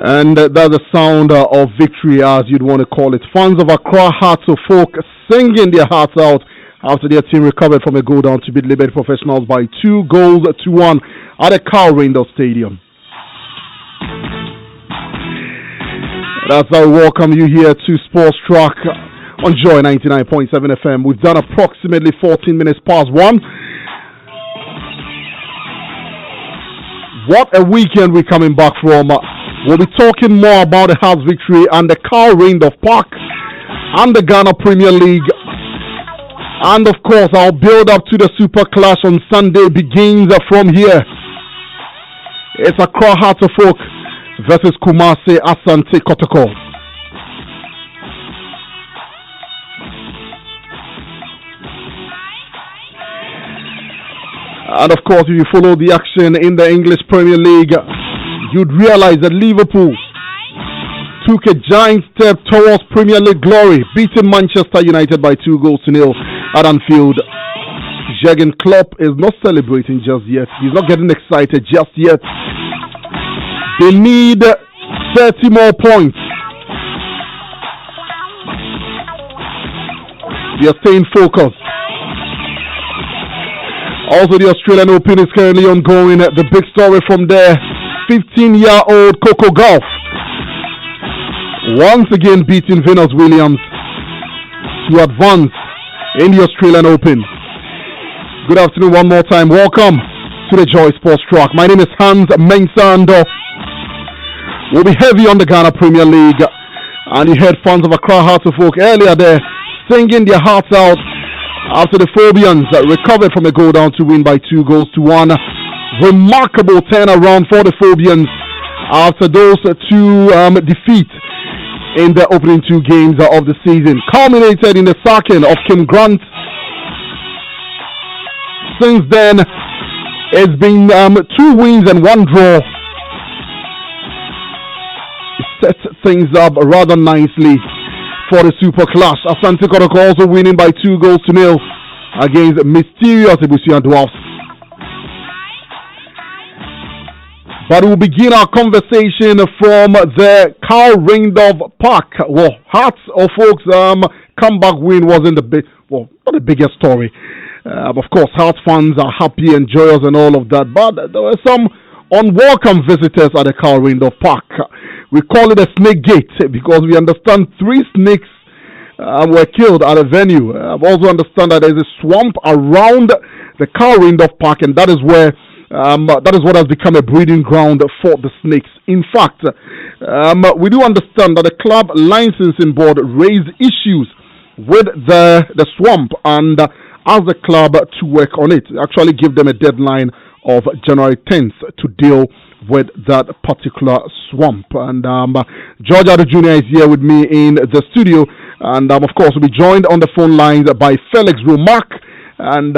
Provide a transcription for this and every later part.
And that's the sound of victory, as you'd want to call it. Fans of Accra Hearts of Folk singing their hearts out after their team recovered from a go down to beat Liberty Professionals by 2-1 at the Carl Randolph Stadium. That's how we welcome you here to Sports Track on Joy 99.7 FM. We've done approximately 14 minutes past 1. What a weekend we're coming back from. We'll be talking more about the Hearts victory and the Carl Randolph Park and the Ghana Premier League. And of course, our build up to the Super Clash on Sunday begins from here. It's Accra Hearts of Folk versus Kumasi Asante Kotoko. And of course, if you follow the action in the English Premier League, you'd realize that Liverpool took a giant step towards Premier League glory, beating Manchester United by 2-0 at Anfield. Jurgen Klopp is not celebrating just yet. He's not getting excited just yet. They need 30 more points. They are staying focused. Also, the Australian Open is currently ongoing. The big story from there, 15-year-old Coco Gauff once again beating Venus Williams to advance in the Australian Open. Good afternoon one more time. Welcome to the Joy Sports Track. My name is Hans Mensah Andoh. We'll be heavy on the Ghana Premier League. And you heard fans of Accra Hearts of Folk earlier there singing their hearts out after the Phobians recovered from a go down to win by 2-1. Remarkable turnaround for the Phobians after those two defeats in the opening two games of the season, culminated in the sacking of Kim Grant. Since then, it's been 2 wins and 1 draw. It sets things up rather nicely for the Super Clash. Asante Kotoko also winning by 2-0 against Mysterious Ibusian Dwarfs. But we'll begin our conversation from the Carl Randolph Park. Well, Hearts of Folks comeback win wasn't not the biggest story. Of course, Hearts fans are happy and joyous and all of that, but there were some unwelcome visitors at the Carl Randolph Park. We call it a snake gate because we understand 3 snakes were killed at a venue. We also understand that there's a swamp around the Carl Randolph Park, and that is where that is what has become a breeding ground for the snakes. In fact, we do understand that the club licensing board raised issues with the swamp and asked the club to work on it. Actually give them a deadline of January 10th to deal with that particular swamp. And George Addo Jr. is here with me in the studio, and of course we'll be joined on the phone lines by Felix Romack, and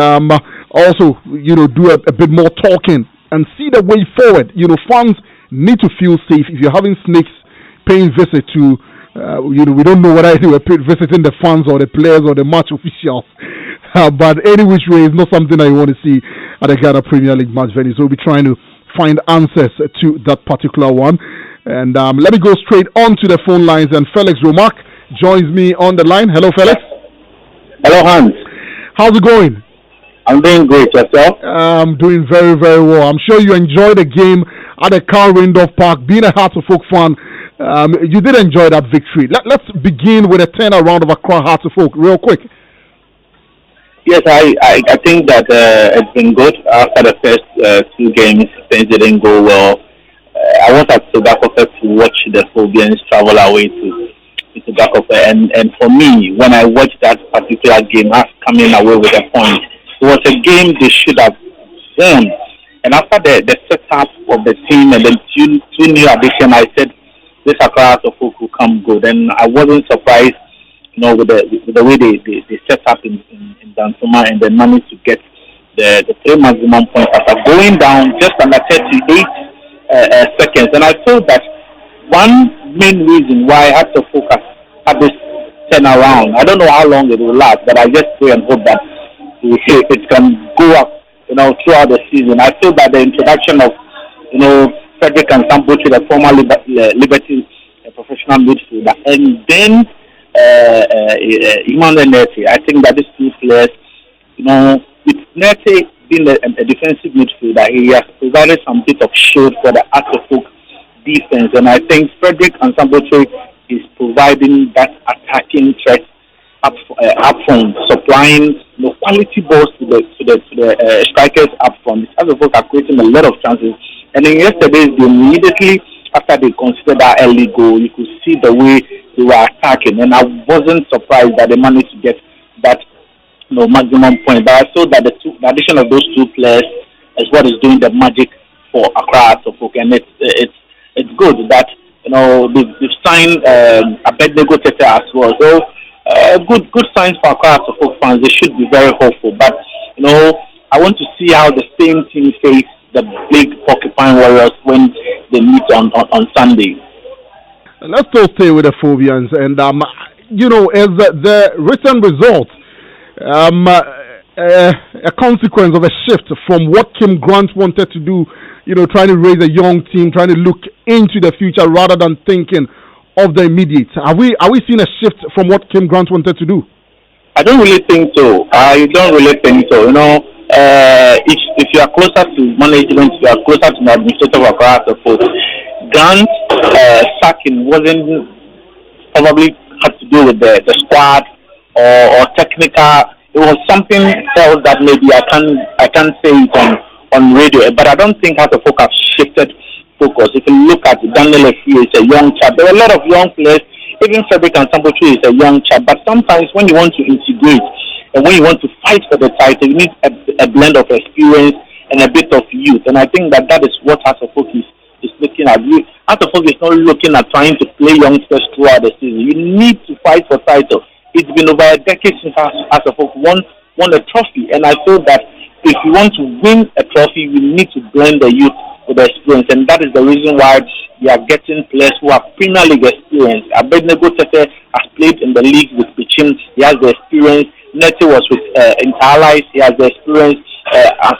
also do a bit more talking and see the way forward. Fans need to feel safe. If you're having snakes paying visit to we don't know whether they were visiting the fans or the players or the match officials. But any which way, it's not something I want to see at the Ghana Premier League match venue. So we'll be trying to find answers to that particular one. And let me go straight on to the phone lines. And Felix Romack joins me on the line. Hello, Felix. Hello, Hans. How's it going? I'm doing great. Yourself? I'm doing very, very well. I'm sure you enjoyed the game at the Carl Randolph Park. Being a Hearts of Folk fan, you did enjoy that victory. Let's begin with a turnaround of Accra Hearts of Folk real quick. Yes, I think that it's been good after the first 2 games. Things didn't go well. I went up to Bakofe to watch the Phobians travel away to Bakofe, and for me, when I watched that particular game, us coming away with a point, it was a game they should have won. And after the setup of the team and the two new additions, I said this Accra of Folk will come good, and I wasn't surprised. With the way they set up in Dansuma and then managed to get the 3 maximum points after going down just under 38 seconds. And I feel that one main reason why I have to focus at this turnaround, I don't know how long it will last, but I just pray and hope that it can go up, throughout the season. I feel that the introduction of, Frederick and Sambuchi, the former Liberty professional midfielder, and then Emmanuel Nete. I think that these two players, with Nete being a defensive midfielder, he has provided some bit of shield for the Asofok defense, and I think Frederick and Sambuchi is providing that attacking threat up front, supplying quality balls to the strikers up front. The Asofok are creating a lot of chances, and in yesterday's game, immediately after they considered that early goal, you could see the way they were attacking, and I wasn't surprised that they managed to get that maximum point. But I saw that the addition of those two players is what is doing the magic for Accra Asofok, and it's good that they've signed Abednego Tete as well. So good signs for Accra Asofok fans. They should be very hopeful. But I want to see how the same team face the big Porcupine Warriors when they meet on Sunday. Let's still stay with the Phobians, and as the recent results, a consequence of a shift from what Kim Grant wanted to do, trying to raise a young team, trying to look into the future rather than thinking of the immediate. Are we seeing a shift from what Kim Grant wanted to do? I don't really think so. If you are closer to management, if you are closer to the administrator of Accra Asofok, Grant sacking wasn't probably had to do with the squad or technical. It was something else that maybe I can't say it on radio, but I don't think Asofok have shifted focus. If you look at Daniel Efie, is a young chap. There are a lot of young players. Even Frederick and Sambuchi is a young chap. But sometimes when you want to integrate and when you want to fight for the title, you need a blend of experience and a bit of youth. And I think that is what Asofok is looking at. Asofok is not looking at trying to play youngsters throughout the season. You need to fight for title. It's been over a decade since Asofok won a trophy, and I feel that if you want to win a trophy, you need to blend the youth with the experience, and that is the reason why we are getting players who have Premier League experience. Abednego Tete has played in the league with Pichim. He has the experience. Nete was with Interallies. He has the experience.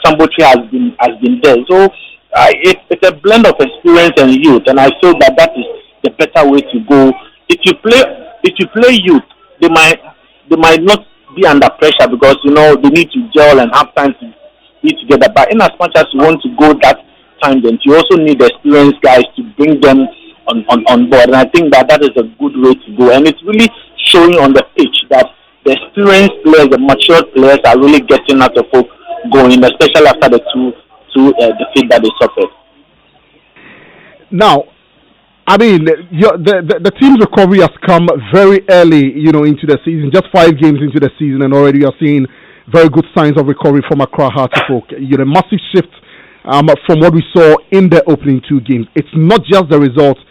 Sambuchi has been there. So it's a blend of experience and youth, and I feel that is the better way to go. If you play youth, they might not be under pressure because they need to gel and have time to be together. But in as much as you want to go that tangent, you also need experienced guys to bring them on board. And I think that is a good way to go. And it's really showing on the pitch that the experienced players, the mature players, are really getting Asofok going, especially after the two defeat that they suffered. Now, I mean, the team's recovery has come very early, into the season, just 5 games into the season, and already you are seeing very good signs of recovery from Accra Asofok. A massive shift from what we saw in the opening 2 games. It's not just the results,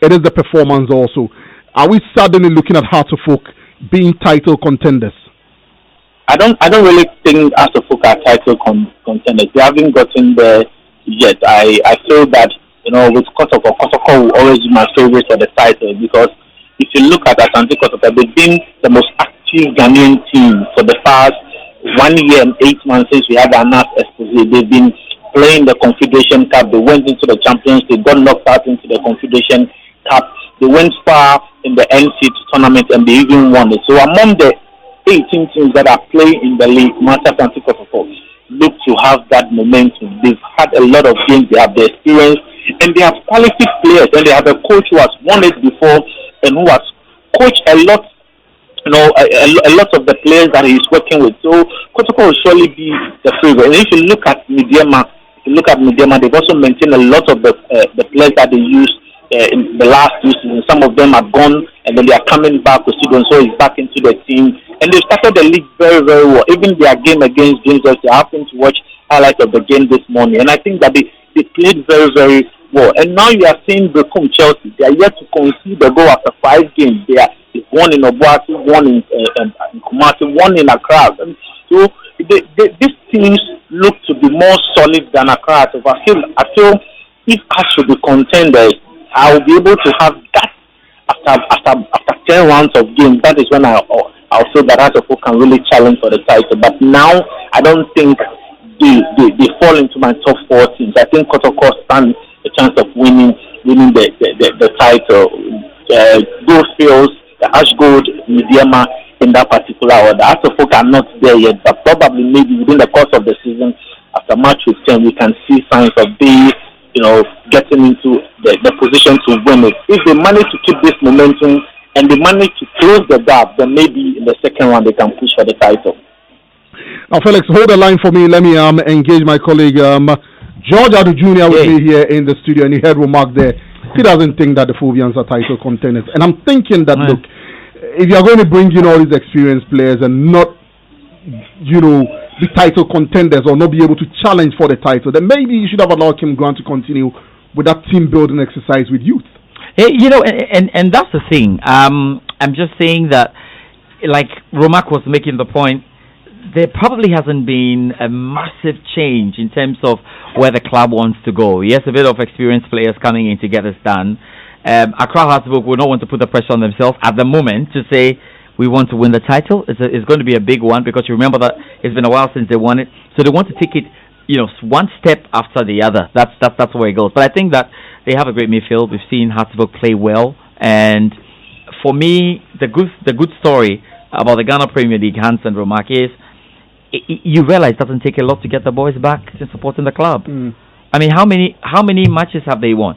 it is the performance also. Are we suddenly looking at Asofok being title contenders? I don't really think Asofok are title contenders. They haven't gotten there yet. I feel that with Kotoko will always be my favorite for the title, because if you look at Asante Kotoko, they've been the most active Ghanaian team for the past 1 year and 8 months since we had the Anas Exposé. They've been playing the Confederation Cup. They went into the Champions League, got knocked out into the Confederation Cup. They went far in the NC tournament and they even won it. So among the 18 teams that are playing in the league, Manchester Asante Kotoko look to have that momentum. They've had a lot of games. They have the experience. And they have quality players, and they have a coach who has won it before and who has coached a lot, a lot of the players that he's working with. So Kotoko will surely be the favorite. And if you look at Midiama, they've also maintained a lot of the players that they used in the last 2 seasons. Some of them are gone, and then they are coming back. So he's back into the team, and they started the league very, very well. Even their game against James, I happened to watch highlights of the game this morning, and I think that they played very, very well. And now you are seeing Become Chelsea. They are yet to concede the goal after 5 games. They've won in Obuasi, won in Kumasi, won in Accra. And so these teams look to be more solid than Accra. So I feel if I should be contenders, I will be able to have that after 10 rounds of games. That is when I'll feel that Asofok can really challenge for the title. But now I don't think they fall into my top 4 teams. I think Kotoko stand a chance of winning the title. Gold Fields, the Ash Gold, Mediama in that particular order. Hasselhoff are not there yet, but probably maybe within the course of the season, after match with 10, we can see signs of getting into the position to win it. If they manage to keep this momentum and they manage to close the gap, then maybe in the second round they can push for the title. Now, Felix, hold the line for me. Let me engage my colleague George Adu Jr. with me here in the studio, and he had remarked there. He doesn't think that the Phobians are title contenders, and I'm thinking that look, if you're going to bring in all these experienced players and not, be title contenders or not be able to challenge for the title, then maybe you should have allowed Kim Grant to continue with that team building exercise with youth. Hey, and that's the thing. I'm just saying that, like Romak was making the point, there probably hasn't been a massive change in terms of where the club wants to go. Yes, a bit of experienced players coming in to get this done. Accra Heartsburg will not want to put the pressure on themselves at the moment to say we want to win the title. It's going to be a big one because you remember that it's been a while since they won it, so they want to take it, one step after the other. That's where it goes. But I think that they have a great midfield. We've seen Heartsburg play well, and for me, the good story about the Ghana Premier League, Hans and Romak, is you realize it doesn't take a lot to get the boys back to supporting the club. I mean, how many matches have they won?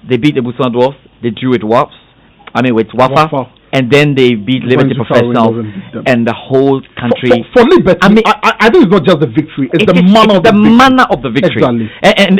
They beat the Botswana Dwarfs, they drew with Wafa, and then they beat Liberty Professionals and the whole country. For Liberty, I think it's not just the victory; it's the manner of the victory. Exactly.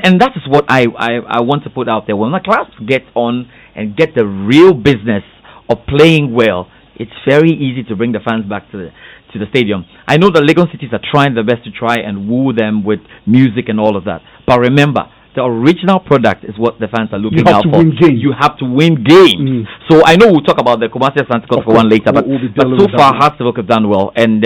And that is what I want to put out there. When the club gets on and get the real business of playing well, it's very easy to bring the fans back to the stadium. I know the Lagos cities are trying their best to try and woo them with music and all of that. But remember, the original product is what the fans are looking out for. You have to win games. So I know we'll talk about the Kumasi Santikos for one later, but so far Heartsburg have done well. And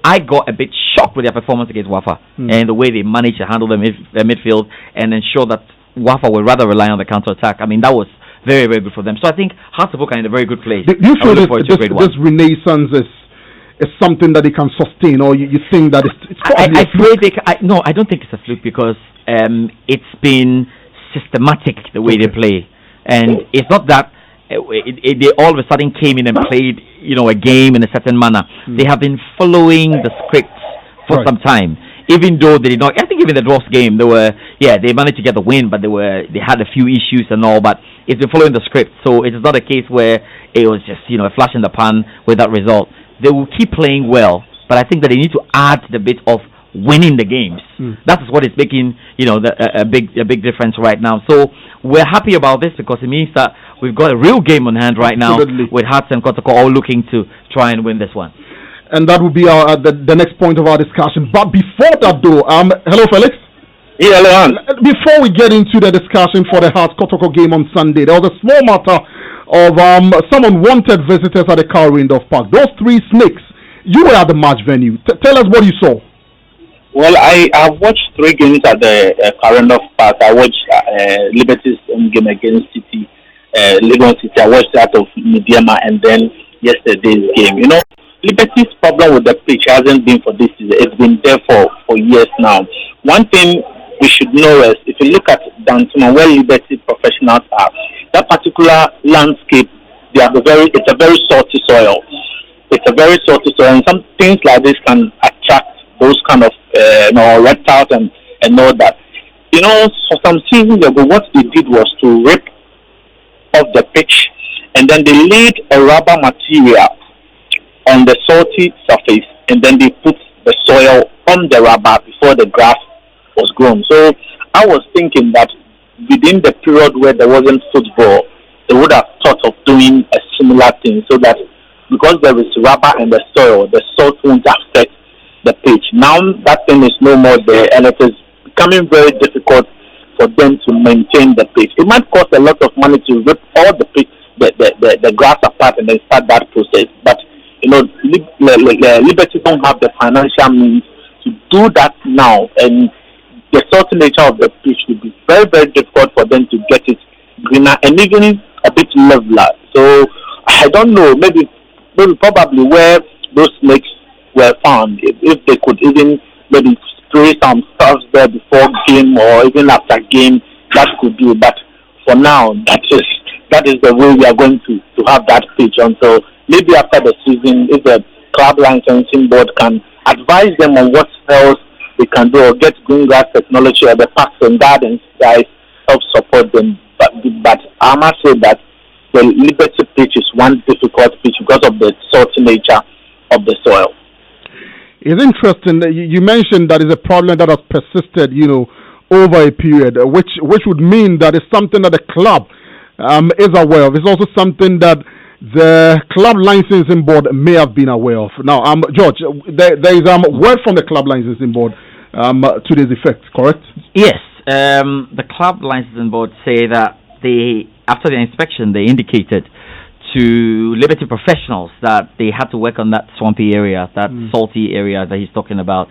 I got a bit shocked with their performance against Wafa and the way they managed to handle the midfield and ensure that Wafa would rather rely on the counter-attack. I mean, that was very, very good for them. So I think Heartsburg are in a very good place. Do you feel this renaissance is something that they can sustain, or you think that it's probably I don't think it's a fluke because it's been systematic the way they play, and it's not that they all of a sudden came in and played a game in a certain manner. They have been following the script for some time, even though they did not. I think even the Dwarfs game, they managed to get the win, but they had a few issues and all, but it's been following the script. So it is not a case where it was just a flash in the pan with that result. They will keep playing well, but I think that they need to add the bit of winning the games. That is what is making a big difference right now. So we're happy about this because it means that we've got a real game on hand right now with Hearts and Kotoko all looking to try and win this one. And that will be the next point of our discussion. But before that, though, hello, Felix. Yeah, hello. Before we get into the discussion for the Hearts Kotoko game on Sunday, there was a small matter of some unwanted visitors at the Carl Randolph Park. Those three snakes. You were at the match venue. Tell us what you saw. Well, I watched 3 games at the Carl Randolph Park. I watched Liberty's game against City, Lagos City. I watched that of Mediama, and then yesterday's game. Liberty's problem with the pitch hasn't been for this season. It's been there for years now. One thing we should know is, if you look at Dantuma, where Liberty professionals are, that particular landscape, it's a very salty soil. It's a very salty soil, and some things like this can attract those kind of reptiles and all that. For some seasons ago, what they did was to rip off the pitch, and then they laid a rubber material on the salty surface, and then they put the soil on the rubber before the grass was grown. So I was thinking that within the period where there wasn't football, they would have thought of doing a similar thing, so that because there is rubber and the soil, the salt won't affect the pitch. Now that thing is no more there, and it is becoming very difficult for them to maintain the pitch. It might cost a lot of money to rip all the pitch, the grass apart, and then start that process. But Liberty don't have the financial means to do that now, and the salty nature of the pitch will be very, very difficult for them to get it greener and even a bit leveler. So I don't know, maybe probably where those snakes were found, if they could even maybe spray some stuff there before game or even after game, that could do. But for now, that is the way we are going to have that pitch until maybe after the season, if the club licensing board can advise them on what else they can do, or get green grass technology, or the parks and gardens guys help support them. But I must say that the Liberty pitch is one difficult pitch because of the salty nature of the soil. It's interesting that you mentioned that is a problem that has persisted, over a period, which would mean that it's something that the club is aware of. It's also something that the club licensing board may have been aware of. Now, George, there is word from the club licensing board to this effect, correct? Yes. The club licensing board say that after the inspection, they indicated to Liberty professionals that they had to work on that swampy area, that salty area that he's talking about,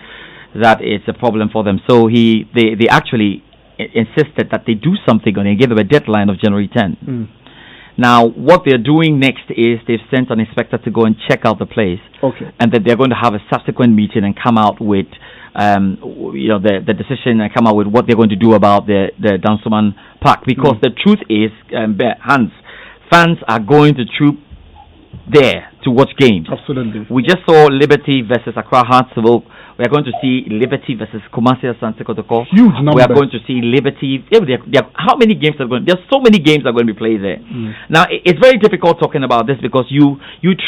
that it's a problem for them. So they actually insisted that they do something on it and gave them a deadline of January 10. Now, what they're doing next is they've sent an inspector to go and check out the place. Okay. And that they're going to have a subsequent meeting and come out with the decision and come out with what they're going to do about the Dansoman Park. Because the truth is, Hans, fans are going to troop there to watch games. Absolutely. We just saw Liberty versus Accra Hearts. We are going to see Liberty versus Kumasi Asante Kotoko. Huge number. We are going to see Liberty. How many games are going? There's so many games that are going to be played there. Now, it's very difficult talking about this because you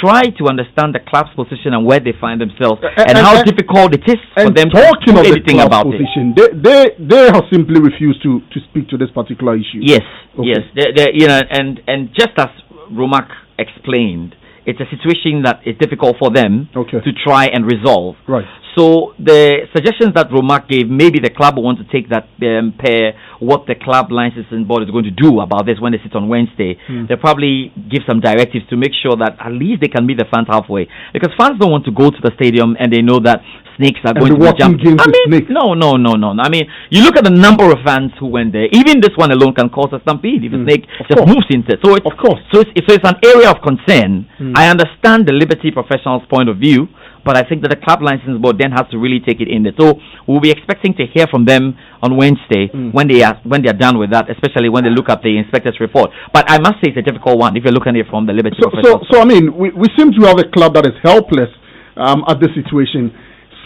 try to understand the club's position and where they find themselves and how difficult it is for them to do anything about position, it. They have simply refused to speak to this particular issue. Yes, yes. And just as Romak explained, it's a situation that is difficult for them to try and resolve. Right. So the suggestions that Romak gave, maybe the club will want to take that pair what the club licensing board is going to do about this when they sit on Wednesday. They'll probably give some directives to make sure that at least they can meet the fans halfway. Because fans don't want to go to the stadium and they know that snakes are going to be jumping. No. I mean, you look at the number of fans who went there. Even this one alone can cause a stampede if a snake just moves into it. So it's an area of concern. I understand the Liberty professionals' point of view, but I think that the club license board then has to really take it in there. So we'll be expecting to hear from them on Wednesday when they are done with that, especially when they look at the inspector's report. But I must say it's a difficult one if you're looking at it from the Liberty professionals. So I mean, we seem to have a club that is helpless at this situation.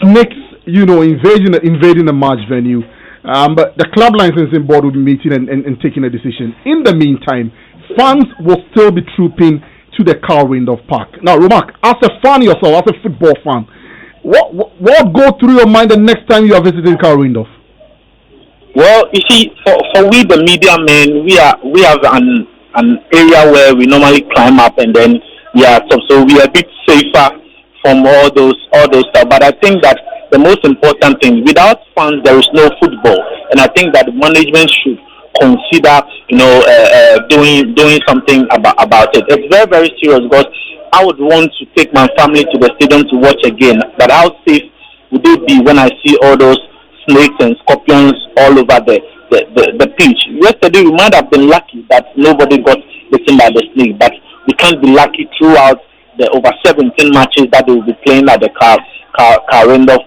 Snakes, invading a match venue. But the club licensing board will be meeting and taking a decision. In the meantime, fans will still be trooping to the Carl Randolph Park. Now, Romak, as a fan yourself, as a football fan, what go through your mind the next time you are visiting Carl Randolph? Well, you see, for we the media men, we have an area where we normally climb up and then so we are a bit safer from all those stuff. But I think that the most important thing, without fans, there is no football, and I think that the management should consider, doing something about it. It's very, very serious because I would want to take my family to the stadium to watch again. But how safe would it be when I see all those snakes and scorpions all over the pitch? Yesterday we might have been lucky that nobody got bitten by the snake, but we can't be lucky throughout the over 17 matches that they will be playing at the Carl Randolph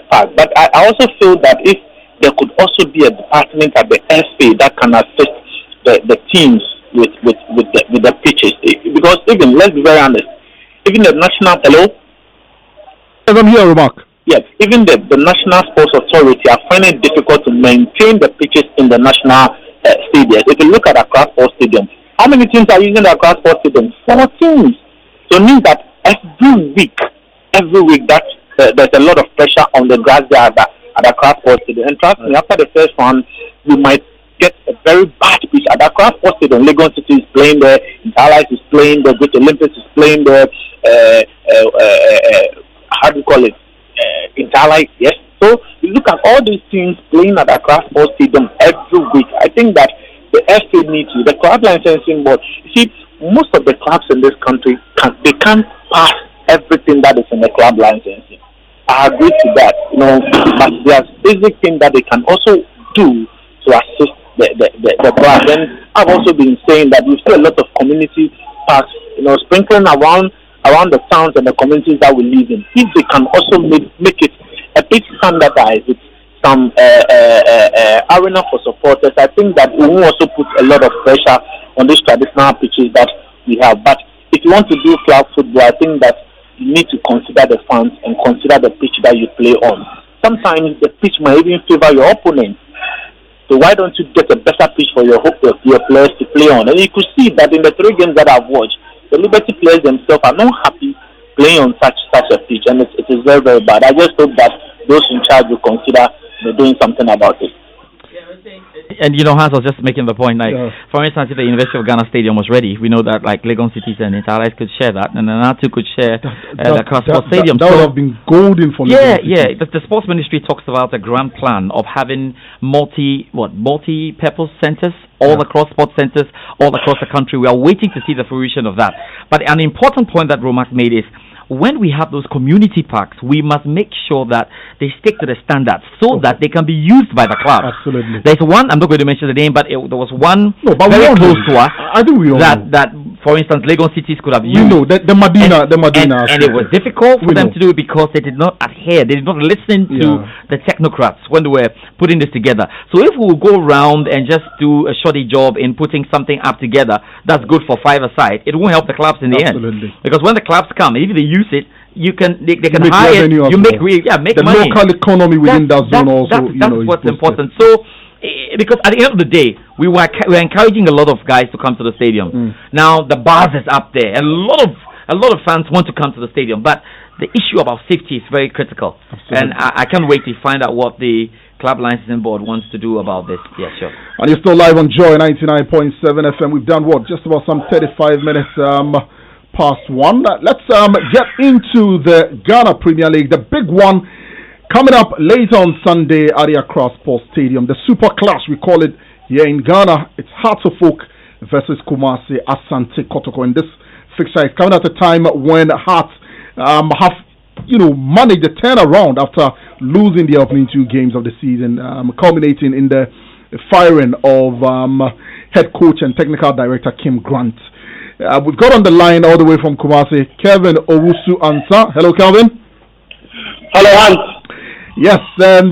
Park. But I also feel that if there could also be a department at the FA that can assist the teams with the pitches, because even, let's be very honest, even the national I'm here, Mark. Yes, even the National Sports Authority are finding it difficult to maintain the pitches in the national stadiums. If you look at Accra Sports Stadium, how many teams are using the Accra Sports Stadium? 4 teams. So it means that every week that there's a lot of pressure on the grass there at Accra Sports Stadium. And trust me, after the first one, we might get a very bad pitch at Accra Sports Stadium. Lagos City is playing there, Interlife is playing there, Great Olympics is playing there, how do you call it? Interlife, yes. So you look at all these teams playing at Accra Sports Stadium every week. I think that the FA needs to, the club licensing board. You see, most of the clubs in this country can't pass everything that is in the club licensing. I agree to that, but there's basic things that they can also do to assist the club. And I've also been saying that we see a lot of community parks, sprinkling around the towns and the communities that we live in. If they can also make it a bit standardized with some arena for supporters. I think that it will also put a lot of pressure on these traditional pitches that we have. But if you want to do flag football, I think that you need to consider the fans and consider the pitch that you play on. Sometimes the pitch might even favor your opponent. So why don't you get a better pitch for your players to play on? And you could see that in the 3 games that I've watched, the Liberty players themselves are not happy playing on such a pitch, and it is very, very bad. I just hope that those in charge will consider doing something about it. And Hans was just making the point, for instance, if the University of Ghana Stadium was ready, we know that Legon Cities and Interlight could share that, and Anatu could share the Sports Stadium. That would have been golden for Legon City. The Sports Ministry talks about a grand plan of having multi-purpose centers all across sports centers, all across the country. We are waiting to see the fruition of that. But an important point that Romac made is, when we have those community parks, we must make sure that they stick to the standards so that they can be used by the club. Absolutely. There's one, I'm not going to mention the name, but there was one very close to us. I think we all know. That, for instance, Legon Cities could have used. We know, the Medina. And it was difficult for them to do it because they did not adhere, they did not listen to the technocrats when they were putting this together. So if we will go around and just do a shoddy job in putting something up together that's good for 5-a-side, it won't help the clubs in the end. Because when the clubs come, if they use it, they can hire. You make the money. Local economy within that zone also. That's what's important. So, because at the end of the day, we're encouraging a lot of guys to come to the stadium. Now the bars is up there, and a lot of fans want to come to the stadium, but the issue about safety is very critical. Absolutely. And I can't wait to find out what the Club Licensing Board wants to do about this. Yeah, sure. And you're still live on Joy 99.7 FM. We've done just about some 35 minutes past 1. Let's get into the Ghana Premier League, the big one coming up later on Sunday at the Accra Sports Stadium. The Super Clash, we call it here in Ghana. It's Hearts of Oak versus Kumasi Asante Kotoko. And this fixture is coming at a time when Hearts have managed the turnaround after losing the opening 2 games of the season, culminating in the firing of head coach and technical director Kim Grant. We've got on the line all the way from Kumasi, Kevin Owusu Ansa. Hello, Kelvin. Hello, Hans. Yes, and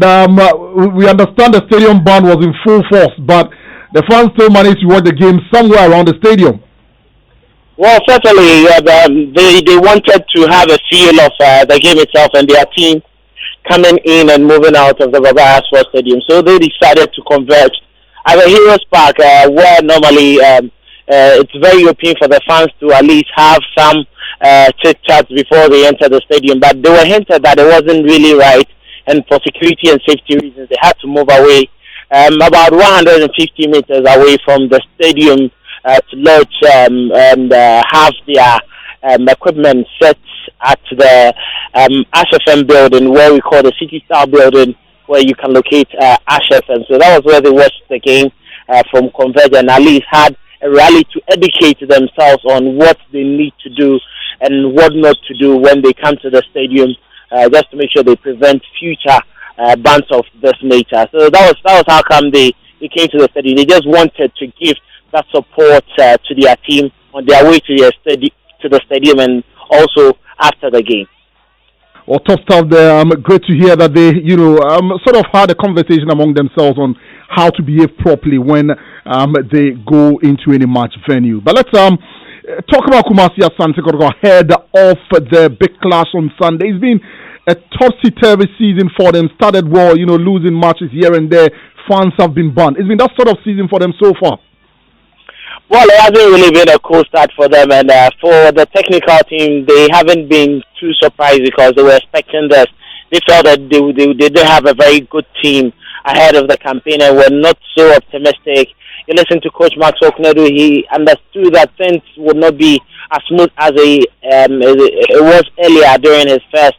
we understand the stadium ban was in full force, but the fans still managed to watch the game somewhere around the stadium. Well, certainly, they wanted to have a feel of the game itself and their team coming in and moving out of the Baba Sports Stadium. So they decided to converge at the Heroes Park, where normally it's very open for the fans to at least have some chit-chats before they enter the stadium. But they were hinted that it wasn't really right, and for security and safety reasons, they had to move away about 150 meters away from the stadium to lodge and have their equipment set at the Ash FM building, where we call the City Star building, where you can locate Ash FM. So that was where they watched the game from Converge, and at least had a rally to educate themselves on what they need to do and what not to do when they come to the stadium, just to make sure they prevent future bans of this nature. So that was how come they came to the stadium. They just wanted to give that support to their team on their way to the stadium and also after the game. Well, tough stuff there. Great to hear that they, sort of had a conversation among themselves on how to behave properly when they go into any match venue. But let's talk about Kumasi Asante Kotoko ahead of the big clash on Sunday. It's been a topsy-turvy season for them. Started well, losing matches here and there. Fans have been banned. It's been that sort of season for them so far. Well, it hasn't really been a cool start for them, and for the technical team, they haven't been too surprised because they were expecting this. They felt that they did have a very good team ahead of the campaign and were not so optimistic. You listen to Coach Max Oknedu, he understood that things would not be as smooth as it was earlier during his first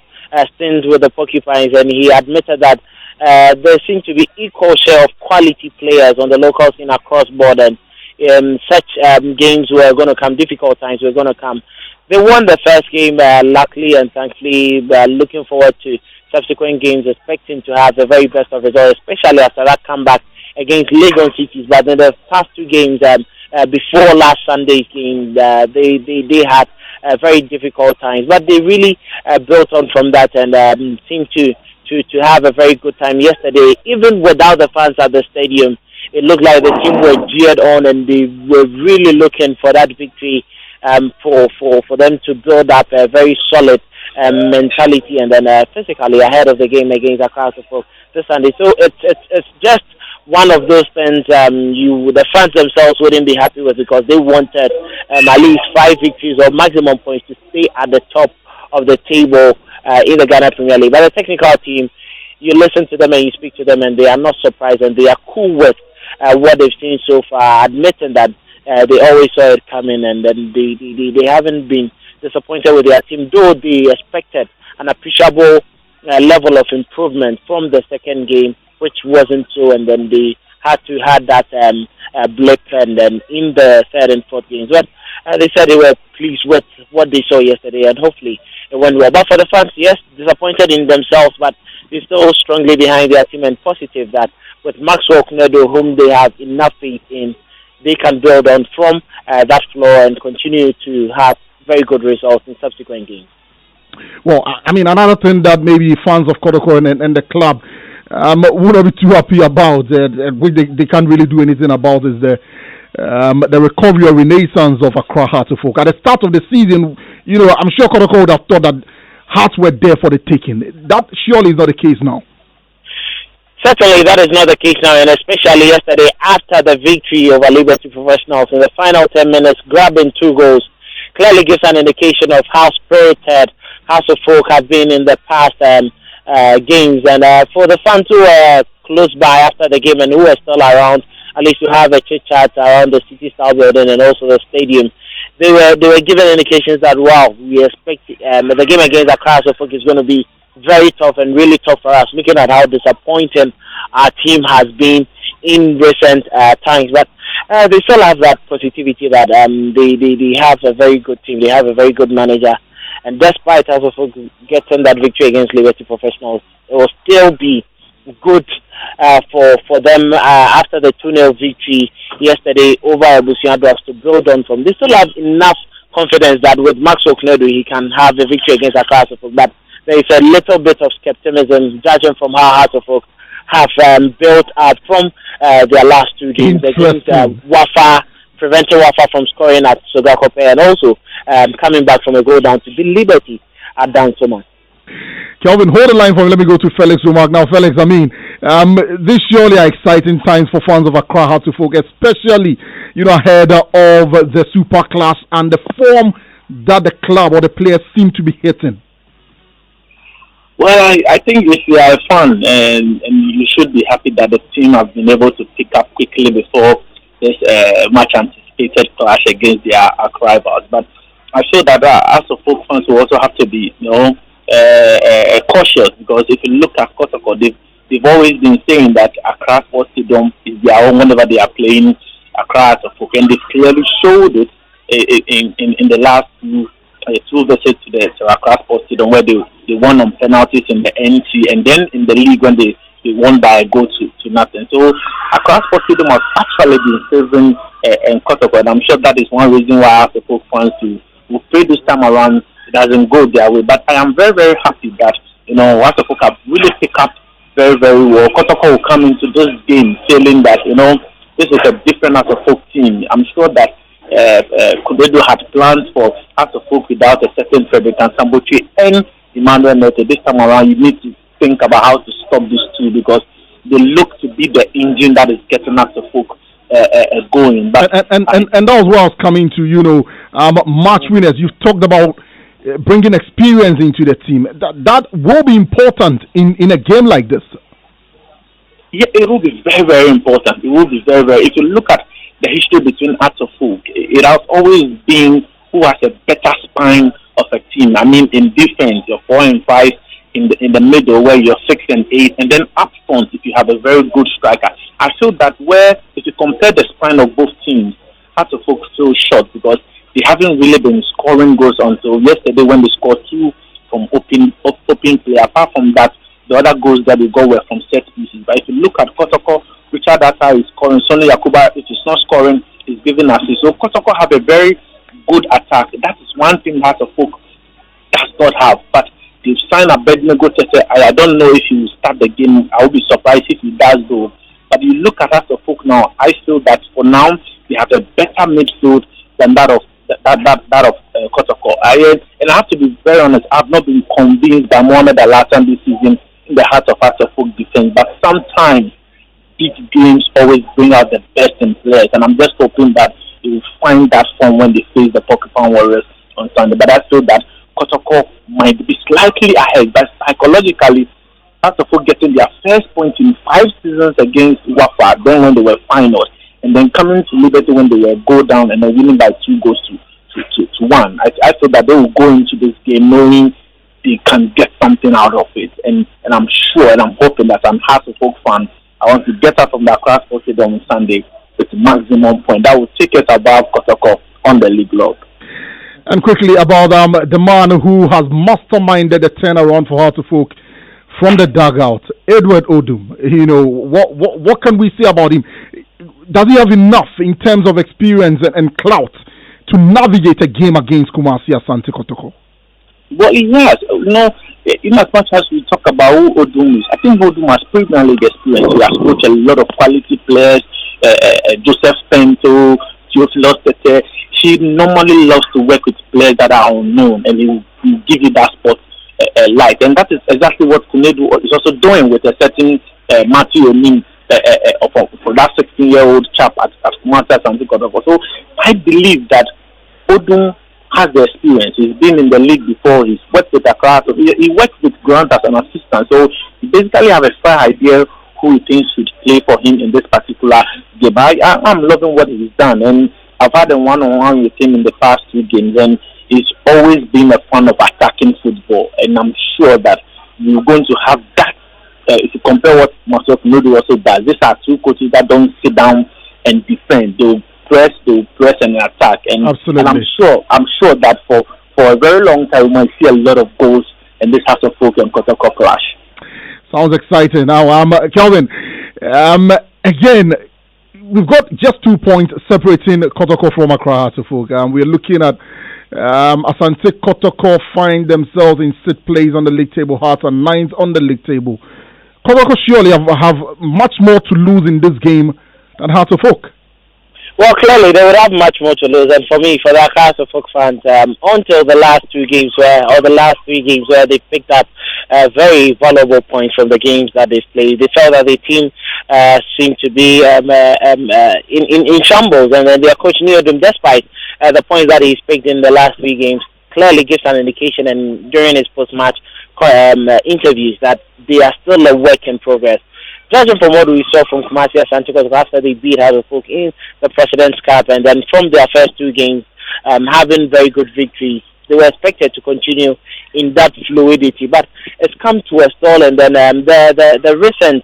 stint with the Porcupines, and he admitted that there seemed to be equal share of quality players on the local scene across board, and such games were going to come, difficult times were going to come. They won the first game, luckily and thankfully. Looking forward to subsequent games, expecting to have the very best of results, especially after that comeback against Legon Cities. But in the past 2 games, before last Sunday's game, they had very difficult times. But they really built on from that and seemed to to have a very good time yesterday. Even without the fans at the stadium, it looked like the team were geared on and they were really looking for that victory, for them to build up a very solid mentality and then physically ahead of the game against Accra this Sunday. So it's just one of those things the fans themselves wouldn't be happy with, because they wanted at least 5 victories or maximum points to stay at the top of the table in the Ghana Premier League. But the technical team, you listen to them and you speak to them, and they are not surprised and they are cool with what they've seen so far, admitting that they always saw it coming, and then they haven't been disappointed with their team, though they expected an appreciable level of improvement from the second game, which wasn't so, and then they had to have that blip, and then in the third and fourth games. But they said they were pleased with what they saw yesterday, and hopefully it went well. But for the fans, yes, disappointed in themselves, but they're still strongly behind their team and positive that with Maxwell Knedo, whom they have enough faith in, they can build on from that floor and continue to have very good results in subsequent games. Well, I mean, another thing that maybe fans of Kotoko and the club wouldn't be too happy about, which they can't really do anything about, is the recovery or renaissance of Accra Hearts of Oak. At the start of the season, I'm sure Kotoko would have thought that Hearts were there for the taking. That surely is not the case now. Certainly, that is not the case now, and especially yesterday after the victory over Liberty Professionals in the final 10 minutes, grabbing 2 goals, clearly gives an indication of how spirited House of Folk have been in the past games. And for the fans who were close by after the game and who were still around, at least to have a chit-chat around the City Style building and also the stadium, they were given indications that, wow, we expect the game against Accra House of Folk is going to be very tough and really tough for us, looking at how disappointing our team has been in recent times. But they still have that positivity that they have a very good team, they have a very good manager, and despite us getting that victory against Liberty Professionals, it will still be good for them after the 2-0 victory yesterday over Abusian Dogs to build on from. They still have enough confidence that with Maxwell Knedo he can have a victory against Accra House of Folk, but there is a little bit of skepticism judging from how Hearts of Oak have built up from their last 2 games against Wafa, preventing Wafa from scoring at Sogakope, and also coming back from a goal down to beat Liberty at Dan Thomas. Kelvin, hold the line for me. Let me go to Felix Rumark. Now, Felix, I mean, this surely are exciting times for fans of Accra Hearts of Oak, especially, ahead of the Super Clash and the form that the club or the players seem to be hitting. Well, I think if you are a fan, and you should be happy that the team has been able to pick up quickly before this much anticipated clash against their rivals. But I feel that as a folk fans, we also have to be, cautious, because if you look at Kotoko, they've always been saying that Accra Sports Stadium is their own whenever they are playing Accra as a folk, and they clearly showed it in the last 2 visits to Accra Sports Stadium, where they won on penalties in the NT, and then in the league when they won by a goal to nothing. So Accra Sports Stadium has actually been favoring Kotoko, and I'm sure that is one reason why the folk fans will pray this time around it doesn't go their way. But I am very, very happy that Wasa folk have really picked up very, very well. Kotoko will come into this game feeling that this is a different as a folk team. I'm sure that Kudedo had plans for as a folk without a certain Frederick and Sambuchi and Emmanuel Nete. This time around, you need to think about how to stop these two, because they look to be the engine that is getting us the folk going. But and that was what I was coming to. Match winners. You've talked about bringing experience into the team. That will be important in a game like this. Yeah, it will be very, very important. It will be very, very. If you look at the history between Hearts of Oak, it has always been who has a better spine of a team. I mean, in defense, you're 4 and 5. In the middle, where you're 6 and 8, and then up front, if you have a very good striker. I feel that if you compare the spine of both teams, Hearts of Oak still short, because they haven't really been scoring goals until yesterday when they scored 2 from open play. Apart from that, the other goals that they got were from set pieces. But if you look at Kotoko, Richard Atta is scoring. Sonny Yakuba, if he's not scoring, is giving assists. So Kotoko have a very good attack. That is one thing Hearts of Oak does not have. But They've signed a bed negotiator. I don't know if he will start the game. I will be surprised if he does though. But you look at Hearts of Oak now, I feel that for now they have a better midfield than that of Kotoko. And I have to be very honest, I've not been convinced by Mohamed Alassane this season in the Hearts of Oak defense. But sometimes big games always bring out the best in players, and I'm just hoping that they will find that form when they face the Porcupine Warriors on Sunday. But I feel that Kotoko might be slightly ahead, but psychologically, Hearts of Oak getting their first point in 5 seasons against Wafa, then when they were finals, and then coming to Liberty when they were go down and then winning by 2 goals to 1. I feel that they will go into this game knowing they can get something out of it, and I'm sure and I'm hoping that I'm Hearts of Oak fan. I want to get out from the Accra Sports Stadium on Sunday with maximum point. That will take us above Kotoko on the league log. And quickly about the man who has masterminded the turnaround for Hearts of Oak from the dugout, Edward Odum. You know, what can we say about him? Does he have enough in terms of experience and clout to navigate a game against Kumasi Asante Kotoko? Well, he has. You know, in as much as we talk about who Odum is, I think Odum has Premier League experience. He has coached a lot of quality players, Joseph Spento, Theophilus Tete. He normally loves to work with players that are unknown, and he will give you that spot light. And that is exactly what Kunedu is also doing with a certain Matthew Onim, for that 16-year-old chap at Kumasi Asante Kotoko. So I believe that Odum has the experience. He's been in the league before. He's worked with Accra. So he worked with Grant as an assistant. So he basically have a fair idea who he thinks should play for him in this particular game. I'm loving what he's done, and I've had a one-on-one with him in the past 2 games, and he's always been a fan of attacking football. And I'm sure that you're going to have that. If you compare what Marcel Kunedu also does, these are 2 coaches that don't sit down and defend. They'll press and attack. And I'm sure that for a very long time we might see a lot of goals in this Hearts of Oak and Kotoko clash. Sounds exciting. Now, Kelvin, again, we've got just 2 points separating Kotoko from Accra Hearts of Oak. We're looking at Asante Kotoko find themselves in 6th place on the league table. Hearts are 9th on the league table. Kotoko surely have much more to lose in this game than Hearts of Oak. Well, clearly they would have much more to lose, and for me, for the Hearts of Oak fans, until the last 2 games the last 3 games where they picked up very valuable points from the games that they've played, they felt that the team seemed to be in shambles, and then their coach Neodum, despite the points that he's picked in the last 3 games, clearly gives an indication, and during his post-match interviews, that they are still a work in progress. Judging from what we saw from Kumasi Asante Kotoko after they beat Hearts of Oak in the President's Cup, and then from their first 2 games having very good victories, they were expected to continue in that fluidity. But it's come to a stall, and then the recent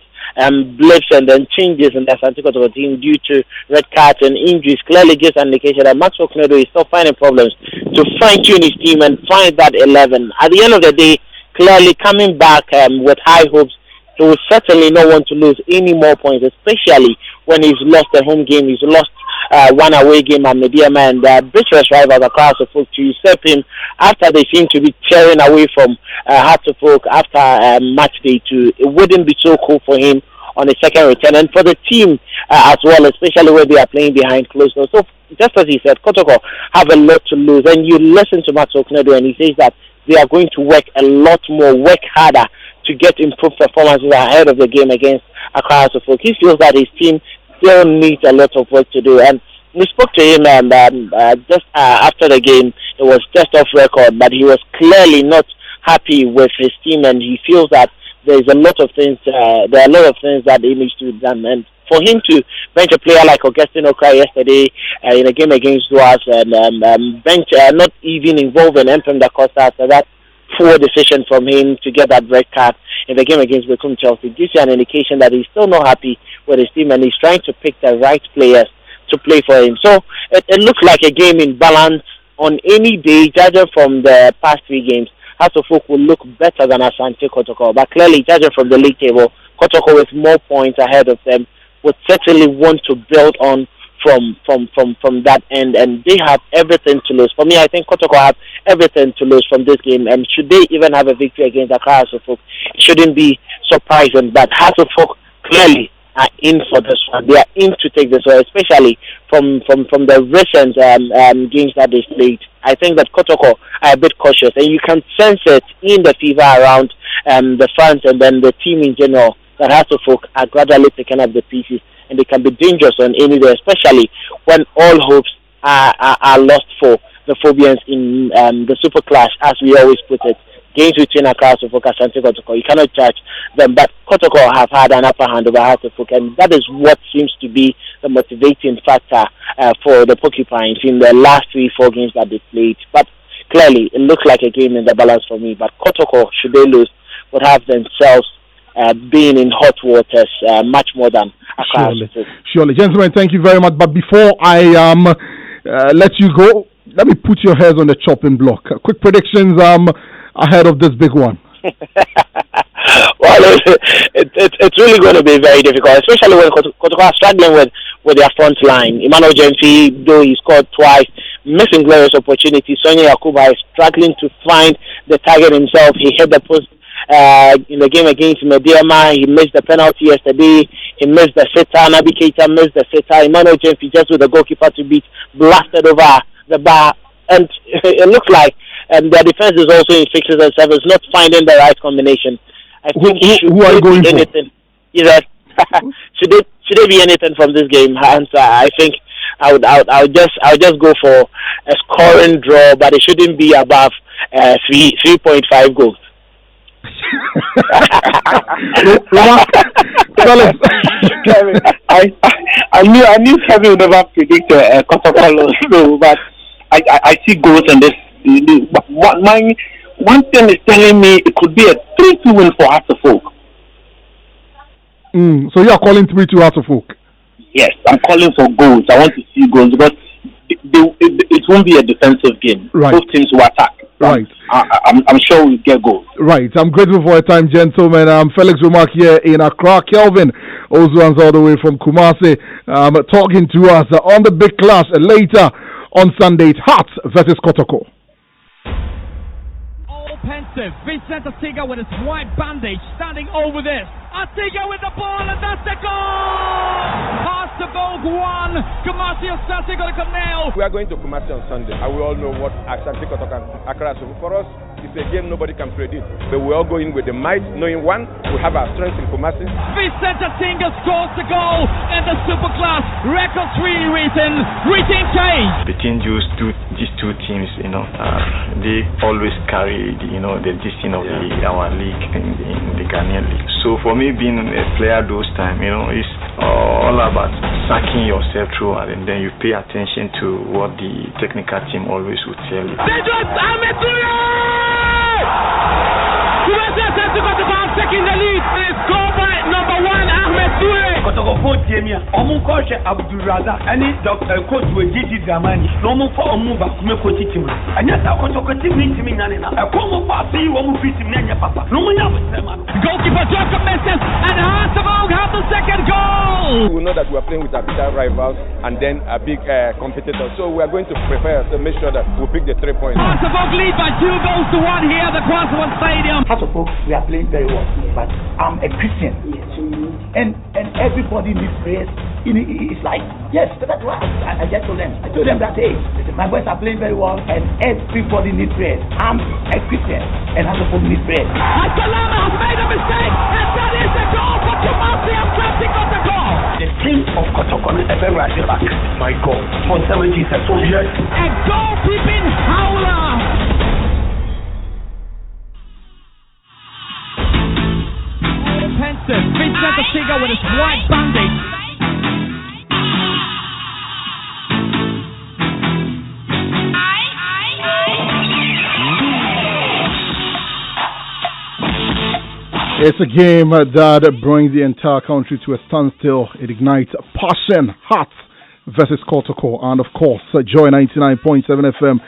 blips and then changes in the Asante Kotoko team due to red cards and injuries clearly gives an indication that Maxwell Kunedu is still finding problems to fine-tune his team and find that 11. At the end of the day, clearly coming back with high hopes, he will certainly not want to lose any more points, especially when he's lost a home game. He's lost 1 away game at Mediama, and British rivals across the Oak to usurp him after they seem to be tearing away from Hearts of Oak after match day 2. It wouldn't be so cool for him on the second return, and for the team as well, especially when they are playing behind closed doors. So, just as he said, Kotoko have a lot to lose, and you listen to Maxwell Kunedu, and he says that they are going to work a lot more, work harder to get improved performances ahead of the game against Accra House of Oak. He feels that his team still needs a lot of work to do, and we spoke to him just after the game. It was just off record, but he was clearly not happy with his team, and he feels that there's a lot of things. There are a lot of things that he needs to be done, and for him to bench a player like Augustine Okra yesterday in a game against Dwarfs, and bench not even involving Empem Da Costa after that poor decision from him to get that red card in the game against Bekum Chelsea gives you an indication that he's still not happy with his team, and he's trying to pick the right players to play for him. So it looks like a game in balance on any day, judging from the past 3 games. Hearts of Oak will look better than Asante Kotoko, but clearly, judging from the league table, Kotoko with more points ahead of them would certainly want to build on from that end, and they have everything to lose. For me, I think Kotoko have everything to lose from this game, and should they even have a victory against Accra Hasselhoff, it shouldn't be surprising. But Hasselhoff clearly are in for this one. They are in to take this one, especially from the recent games that they played. I think that Kotoko are a bit cautious, and you can sense it in the fever around the fans and then the team in general, that Hasselhoff are gradually picking up the pieces, and they can be dangerous on any day, especially when all hopes are lost for the Phobians in the Super Clash, as we always put it. Games between Accra Hasselhoff and Kotoko, you cannot judge them, but Kotoko have had an upper hand over Hasselhoff, and that is what seems to be the motivating factor for the Porcupines in the last 3-4 games that they played. But clearly, it looks like a game in the balance for me. But Kotoko, should they lose, would have themselves being in hot waters much more than Accra. Surely. Gentlemen, thank you very much. But before I let you go, let me put your heads on the chopping block. Quick predictions ahead of this big one. Well, it's really going to be very difficult, especially when Kotoko are struggling with their front line. Emmanuel Jemfi, though he scored twice, missing glorious opportunities. Sonia Yakuba is struggling to find the target himself. He hit the post in the game against Mediama. He missed the penalty yesterday. He missed the sitter. Naby Keita missed the sitter. Emmanuel Jemfi, just with the goalkeeper to beat, blasted over the bar. And it looks like their defense is also in fixes and sevens, not finding the right combination. I think who are you going anything, for? Either should there be anything from this game? Hans, I think I would just go for a scoring draw, but it shouldn't be above 3.5 goals. Kevin, I knew Kevin would never predict a Kotoko, but I see goals in this. One thing is telling me it could be a 3-2 win for Hasselhoff. So you are calling 3-2 Hasselhoff? Yes, I'm calling for goals. I want to see goals because it won't be a defensive game. Right. Both teams will attack. Right. I'm sure we'll get goals. Right. I'm grateful for your time, gentlemen. Felix Remark here in Accra. Kelvin Ozuans all the way from Kumasi talking to us on the big clash later on Sunday. It's Hearts versus Kotoko. Pensive. Vincent Atiga with his white bandage standing over this. Atiga with the ball, and that's the goal! Pass to Vogue 1. Kumasi Asante got a canal. We are going to Kumasi on Sunday, and we all know what Asante Kotoko and Accra. So for us, it's a game nobody can predict. But we all go in with the might, knowing one, we have our strength in Kumasi. Vincent Atiga scores the goal, and the Super Class records rewritten. Written change. Between these two teams, they always carry the destiny of our league in the Ghanaian league. So for me, being a player those times, it's all about sucking yourself through, and then you pay attention to what the technical team always would tell you. Taking the lead, and it's scored by number 1 Ahmed Toure. Kotoko Tiemia, Omunkoche Abdul Raza, and Dr. Coach with Gigi Gamani, Nomu for Omuba, Kumeko team. And yet, I want to continue meeting Nana. I come up, I see you, Omu Fitting Nanya Papa. No one else. Goalkeeper Jacob Messes, and Hasselhoff have the second goal. We know that we are playing with our bitter rivals and then a big competitor. So we are going to prepare to make sure that we pick the 3 points. Hasselhoff lead by 2 goals to 1 here at the Kwaswan Stadium. Hasselhoff, we are playing very well, but I'm a Christian, and everybody needs prayers. It's like, yes, that's why I just told them. I told them that, hey, my boys are playing very well, and everybody needs prayers. I'm a Christian, and Hasselhoff needs prayers. Asalama has made a mistake, and that is the goal for Kumasi Asante Kotoko. The team of Kotoko is ever right back. My God, for 70 seconds. Yes. A goalkeeping howler. Pensive. Vincent Atiga with his white bandage. It's a game that brings the entire country to a standstill. It ignites passion, Hearts versus Kotoko, and of course, Joy 99.7 FM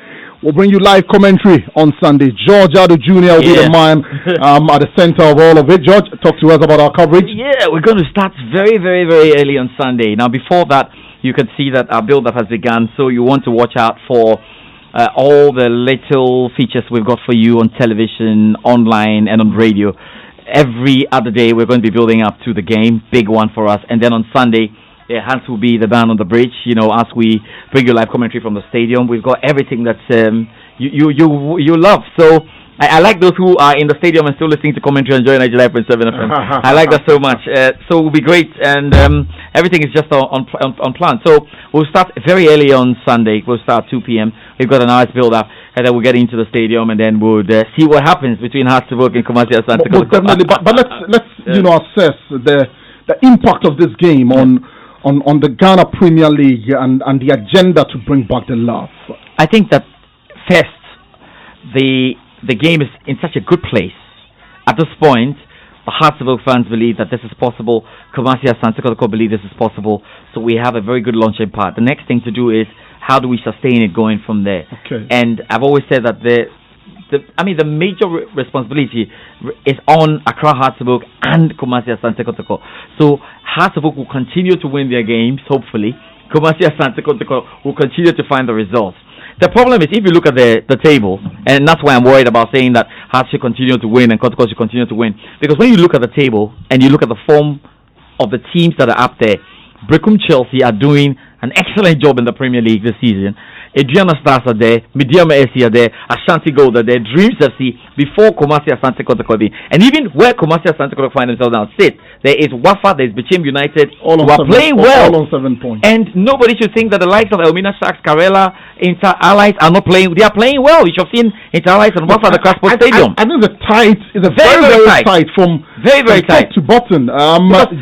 will bring you live commentary on Sunday. George Ado Jr. will be the man at the center of all of it. George, talk to us about our coverage. Yeah, we're going to start very, very, very early on Sunday. Now, before that, you can see that our build-up has begun. So you want to watch out for all the little features we've got for you on television, online, and on radio. Every other day we're going to be building up to the game, big one for us. And then on Sunday, Hans will be the man on the bridge, as we bring you live commentary from the stadium. We've got everything that you love. So I like those who are in the stadium and still listening to commentary on Joy 99.7 FM. I like that so much. So it will be great, and everything is just on plan. So we'll start very early on Sunday. We'll start 2 p.m. We've got a nice build-up, and then we'll get into the stadium, and then we'll see what happens between Hartlepool and Kumasi Asante. Definitely, but let's assess the impact of this game on the Ghana Premier League and the agenda to bring back the love. I think that first, the game is in such a good place. At this point, the Hartlepool fans believe that this is possible. Kumasi Asante Kotoko believe this is possible. So we have a very good launching pad. The next thing to do is how do we sustain it going from there? Okay. And I've always said that the major responsibility is on Accra Hartlepool and Kumasi Asante Kotoko. So Hartlepool will continue to win their games, hopefully. Kumasi Asante Kotoko will continue to find the results. The problem is, if you look at the table, and that's why I'm worried about saying that Hearts should continue to win and Kotoko should continue to win, because when you look at the table and you look at the form of the teams that are up there, Brecum Chelsea are doing an excellent job in the Premier League this season. Adriana Stars are there, Mediama SC are there, Ashanti Gold are there, Dreams FC before Kumasi Asante Kotoko. And even where Kumasi Asante Kotoko find themselves now sit, there is Wafa, there is Bichim United, who are playing well. All on 7 points. And nobody should think that the likes of Elmina Sharks, Karela, Inter Allies are not playing. They are playing well. You should have seen Inter Allies and Wafa at the Crossport Stadium. I think the tight is a very tight from top to bottom.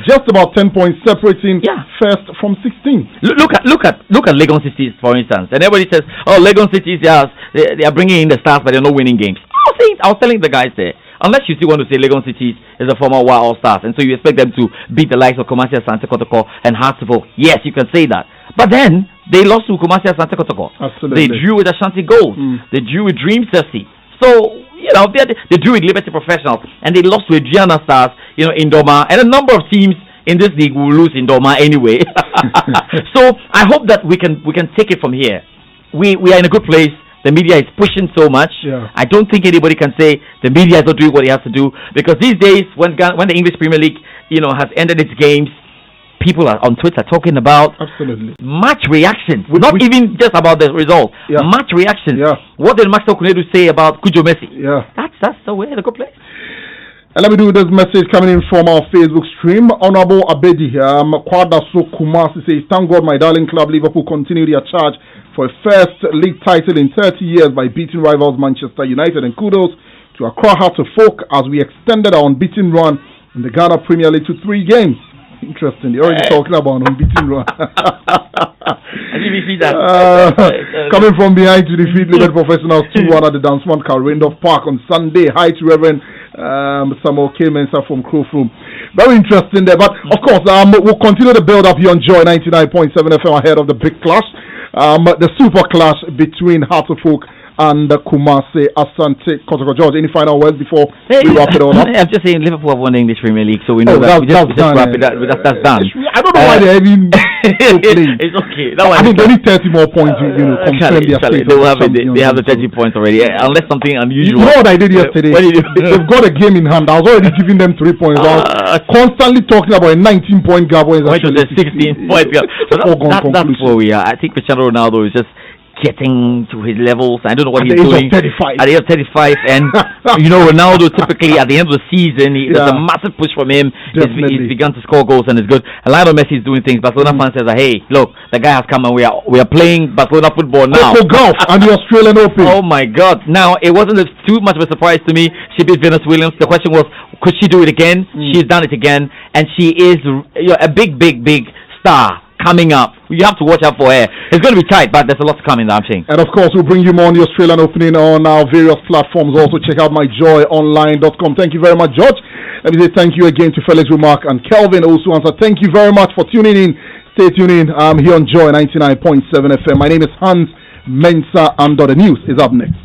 Just about 10 points separating first from 16. Look at Legon Cities, for instance. And everybody says, oh, Legon Cities, they are bringing in the stars, but they're not winning games. I was telling the guys there, unless you still want to say Legon Cities is a former All Stars, and so you expect them to beat the likes of Kumasi Asante Kotoko and Hartlepool. Yes, you can say that. But then, they lost to Kumasi Asante Kotoko. Absolutely. They drew with Ashanti Gold. They drew with Dreams FC. So, they drew with Liberty Professionals, and they lost to Adriana Stars, in Doma, and a number of teams in this league will lose in Doma anyway. So, I hope that we can take it from here. We are in a good place. The media is pushing so much. Yeah. I don't think anybody can say the media is not doing what it has to do, because these days, when the English Premier League, has ended its games, people are on Twitter talking about match reactions, not even just about the result. Yeah. Match reactions. Yeah. What did Max Okunedu say about Kujo Messi? Yeah. That's the way to go play. And let me do this message coming in from our Facebook stream. Honorable Abedi, Kwadaso Kumasi says, thank God my darling club Liverpool continue their charge for a first league title in 30 years by beating rivals Manchester United, and kudos to Accra Hartlepool as we extended our unbeaten run in the Ghana Premier League to 3 games. Interesting, they're already talking about an unbeaten run. Coming from behind to defeat Liberty Professionals 2-1 at the Dansman Randolph Park on Sunday. Hi to Reverend Samuel K. Mensah from Crowfroom. Very interesting there, but of course we'll continue to build up here on Joy 99.7 FM ahead of the big clash. The super clash between Hartlepool and Kumasi Asante Kotoko. George, any final words before we wrap it all up? I'm just saying Liverpool have won the English Premier League, so we know that. We just wrap it up. That's done. I don't know why they're even playing. It's okay. I think they need 30 more points to confirm their status. They have the 30 points already, unless something unusual. You know what I did yesterday? They've got a game in hand. I was already giving them 3 points. I was constantly talking about a 19-point gap. Went to the 16-point gap. That's where we are. I think Cristiano Ronaldo is just getting to his levels. I don't know what he's doing. At the age of 35. And, Ronaldo typically at the end of the season, there's a massive push from him. He's begun to score goals and is good. And Lionel Messi is doing things. Barcelona fans says, hey, look, the guy has come and we are playing Barcelona football now. Golf and the Australian Open. Oh my God. Now, it wasn't too much of a surprise to me. She beat Venus Williams. The question was, could she do it again? She's done it again. And she is a big star coming up. You have to watch out for her. It's going to be tight, but there's a lot coming, I'm saying. And of course, we'll bring you more on the Australian Opening on our various platforms. Also, check out myjoyonline.com. Thank you very much, George. Let me say thank you again to Felix Remark and Kelvin also answer. Thank you very much for tuning in. Stay tuned in. I'm here on Joy 99.7 FM. My name is Hans Mensah Andoh. The news is up next.